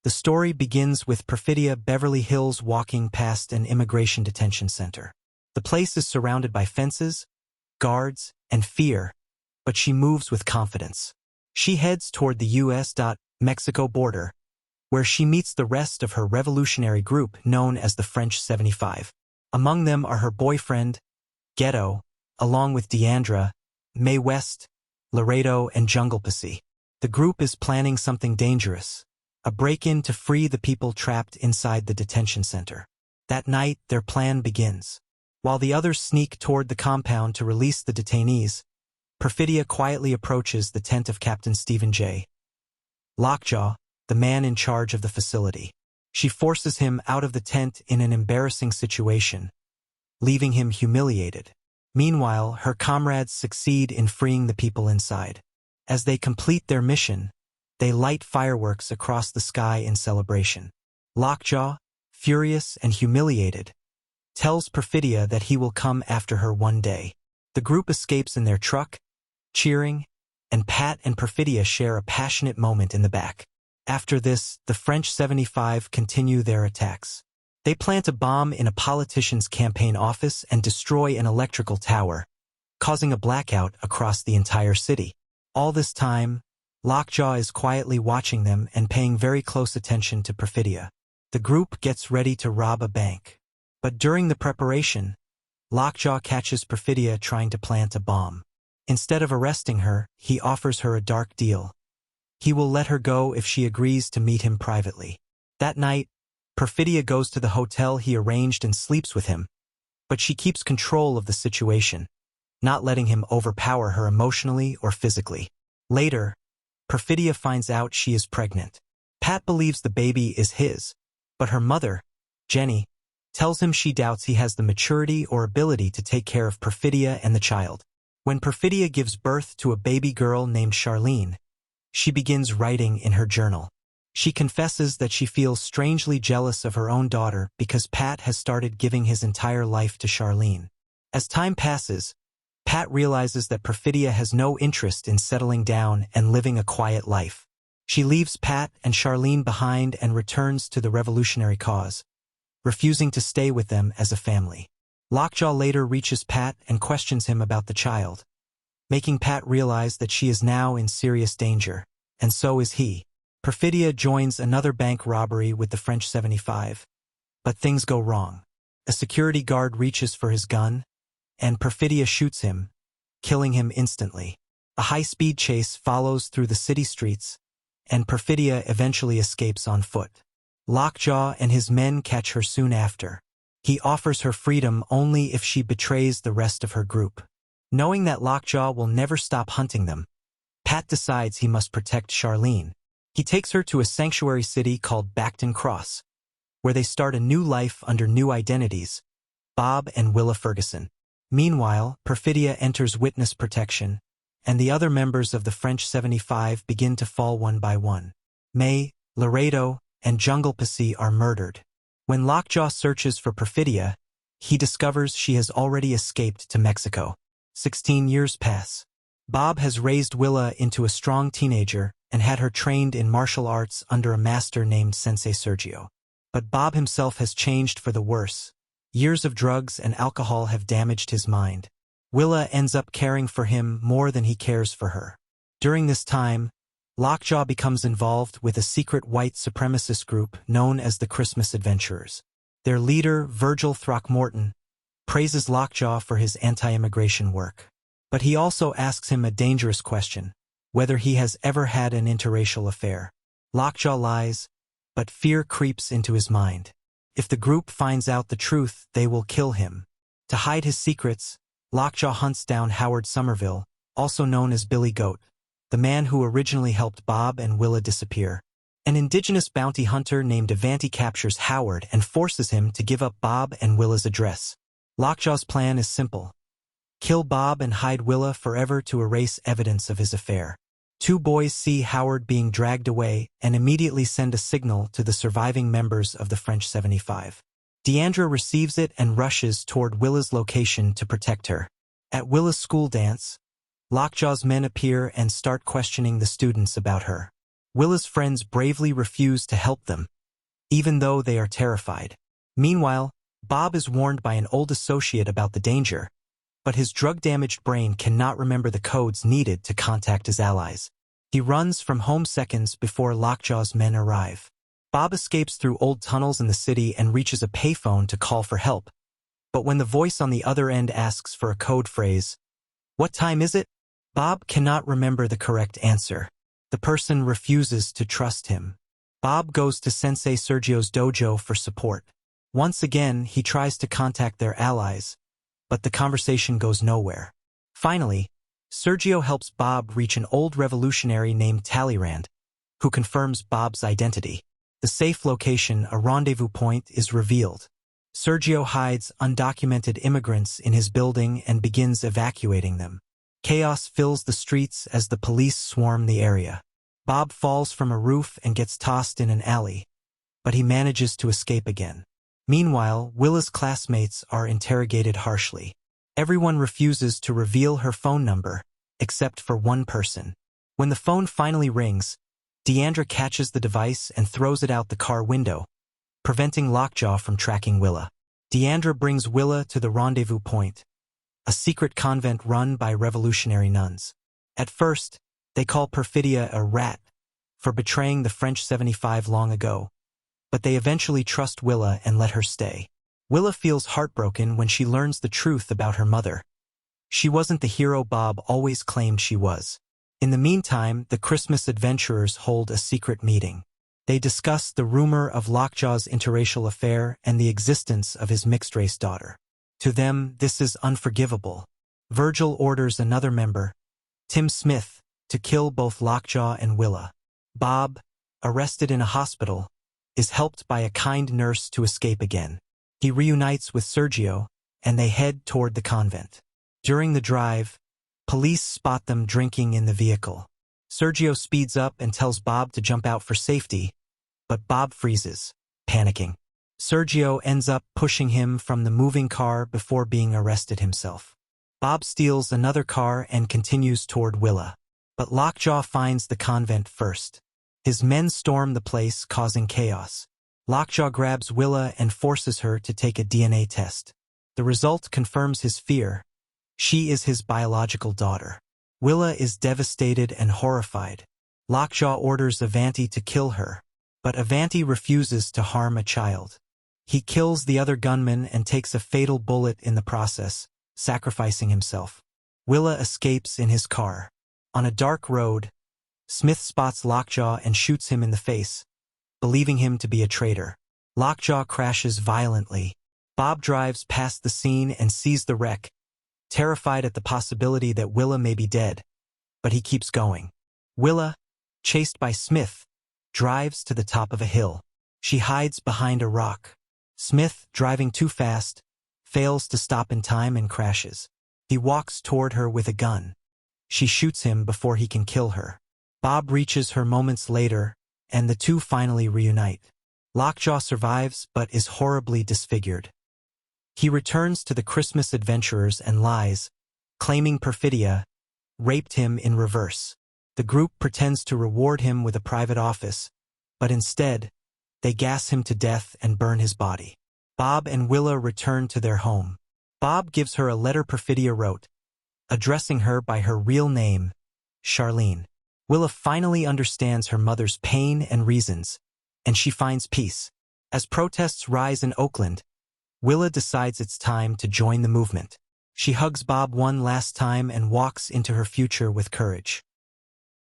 The story begins with Perfidia Beverly Hills walking past an immigration detention center. The place is surrounded by fences, guards, and fear, but she moves with confidence. She heads toward the U.S.-Mexico border, where she meets the rest of her revolutionary group known as the French 75. Among them are her boyfriend, Ghetto, along with Deandra, Mae West, Laredo, and Jungle Pussy. The group is planning something dangerous, a break-in to free the people trapped inside the detention center. That night, their plan begins. While the others sneak toward the compound to release the detainees, Perfidia quietly approaches the tent of Captain Stephen J. Lockjaw, the man in charge of the facility. She forces him out of the tent in an embarrassing situation, leaving him humiliated. Meanwhile, her comrades succeed in freeing the people inside. As they complete their mission, they light fireworks across the sky in celebration. Lockjaw, furious and humiliated, tells Perfidia that he will come after her one day. The group escapes in their truck, cheering, and Pat and Perfidia share a passionate moment in the back. After this, the French 75 continue their attacks. They plant a bomb in a politician's campaign office and destroy an electrical tower, causing a blackout across the entire city. All this time, Lockjaw is quietly watching them and paying very close attention to Perfidia. The group gets ready to rob a bank. But during the preparation, Lockjaw catches Perfidia trying to plant a bomb. Instead of arresting her, he offers her a dark deal. He will let her go if she agrees to meet him privately. That night, Perfidia goes to the hotel he arranged and sleeps with him, but she keeps control of the situation, not letting him overpower her emotionally or physically. Later, Perfidia finds out she is pregnant. Pat believes the baby is his, but her mother, Jenny, tells him she doubts he has the maturity or ability to take care of Perfidia and the child. When Perfidia gives birth to a baby girl named Charlene, she begins writing in her journal. She confesses that she feels strangely jealous of her own daughter because Pat has started giving his entire life to Charlene. As time passes, Pat realizes that Perfidia has no interest in settling down and living a quiet life. She leaves Pat and Charlene behind and returns to the revolutionary cause, refusing to stay with them as a family. Lockjaw later reaches Pat and questions him about the child, making Pat realize that she is now in serious danger, and so is he. Perfidia joins another bank robbery with the French 75, but things go wrong. A security guard reaches for his gun, and Perfidia shoots him, killing him instantly. A high-speed chase follows through the city streets, and Perfidia eventually escapes on foot. Lockjaw and his men catch her soon after. He offers her freedom only if she betrays the rest of her group. Knowing that Lockjaw will never stop hunting them, Pat decides he must protect Charlene. He takes her to a sanctuary city called Backton Cross, where they start a new life under new identities, Bob and Willa Ferguson. Meanwhile, Perfidia enters witness protection, and the other members of the French 75 begin to fall one by one. Mae, Laredo, and Jungle Pussy are murdered. When Lockjaw searches for Perfidia, he discovers she has already escaped to Mexico. 16 years pass. Bob has raised Willa into a strong teenager and had her trained in martial arts under a master named Sensei Sergio. But Bob himself has changed for the worse. Years of drugs and alcohol have damaged his mind. Willa ends up caring for him more than he cares for her. During this time, Lockjaw becomes involved with a secret white supremacist group known as the Christmas Adventurers. Their leader, Virgil Throckmorton, praises Lockjaw for his anti-immigration work. But he also asks him a dangerous question, whether he has ever had an interracial affair. Lockjaw lies, but fear creeps into his mind. If the group finds out the truth, they will kill him. To hide his secrets, Lockjaw hunts down Howard Somerville, also known as Billy Goat, the man who originally helped Bob and Willa disappear. An indigenous bounty hunter named Avanti captures Howard and forces him to give up Bob and Willa's address. Lockjaw's plan is simple: kill Bob and hide Willa forever to erase evidence of his affair. Two boys see Howard being dragged away and immediately send a signal to the surviving members of the French 75. Deandra receives it and rushes toward Willa's location to protect her. At Willa's school dance, Lockjaw's men appear and start questioning the students about her. Willa's friends bravely refuse to help them, even though they are terrified. Meanwhile, Bob is warned by an old associate about the danger, but his drug-damaged brain cannot remember the codes needed to contact his allies. He runs from home seconds before Lockjaw's men arrive. Bob escapes through old tunnels in the city and reaches a payphone to call for help. But when the voice on the other end asks for a code phrase, "What time is it?" Bob cannot remember the correct answer. The person refuses to trust him. Bob goes to Sensei Sergio's dojo for support. Once again, he tries to contact their allies, but the conversation goes nowhere. Finally, Sergio helps Bob reach an old revolutionary named Talleyrand, who confirms Bob's identity. The safe location, a rendezvous point, is revealed. Sergio hides undocumented immigrants in his building and begins evacuating them. Chaos fills the streets as the police swarm the area. Bob falls from a roof and gets tossed in an alley, but he manages to escape again. Meanwhile, Willa's classmates are interrogated harshly. Everyone refuses to reveal her phone number, except for one person. When the phone finally rings, Deandra catches the device and throws it out the car window, preventing Lockjaw from tracking Willa. Deandra brings Willa to the rendezvous point, a secret convent run by revolutionary nuns. At first, they call Perfidia a rat for betraying the French 75 long ago, but they eventually trust Willa and let her stay. Willa feels heartbroken when she learns the truth about her mother. She wasn't the hero Bob always claimed she was. In the meantime, the Christmas adventurers hold a secret meeting. They discuss the rumor of Lockjaw's interracial affair and the existence of his mixed-race daughter. To them, this is unforgivable. Virgil orders another member, Tim Smith, to kill both Lockjaw and Willa. Bob, arrested in a hospital, is helped by a kind nurse to escape again. He reunites with Sergio, and they head toward the convent. During the drive, police spot them drinking in the vehicle. Sergio speeds up and tells Bob to jump out for safety, but Bob freezes, panicking. Sergio ends up pushing him from the moving car before being arrested himself. Bob steals another car and continues toward Willa, but Lockjaw finds the convent first. His men storm the place, causing chaos. Lockjaw grabs Willa and forces her to take a DNA test. The result confirms his fear. She is his biological daughter. Willa is devastated and horrified. Lockjaw orders Avanti to kill her, but Avanti refuses to harm a child. He kills the other gunman and takes a fatal bullet in the process, sacrificing himself. Willa escapes in his car. On a dark road, Smith spots Lockjaw and shoots him in the face, believing him to be a traitor. Lockjaw crashes violently. Bob drives past the scene and sees the wreck, terrified at the possibility that Willa may be dead, but he keeps going. Willa, chased by Smith, drives to the top of a hill. She hides behind a rock. Smith, driving too fast, fails to stop in time and crashes. He walks toward her with a gun. She shoots him before he can kill her. Bob reaches her moments later, and the two finally reunite. Lockjaw survives but is horribly disfigured. He returns to the Christmas adventurers and lies, claiming Perfidia raped him in reverse. The group pretends to reward him with a private office, but instead, they gas him to death and burn his body. Bob and Willa return to their home. Bob gives her a letter Perfidia wrote, addressing her by her real name, Charlene. Willa finally understands her mother's pain and reasons, and she finds peace. As protests rise in Oakland, Willa decides it's time to join the movement. She hugs Bob one last time and walks into her future with courage.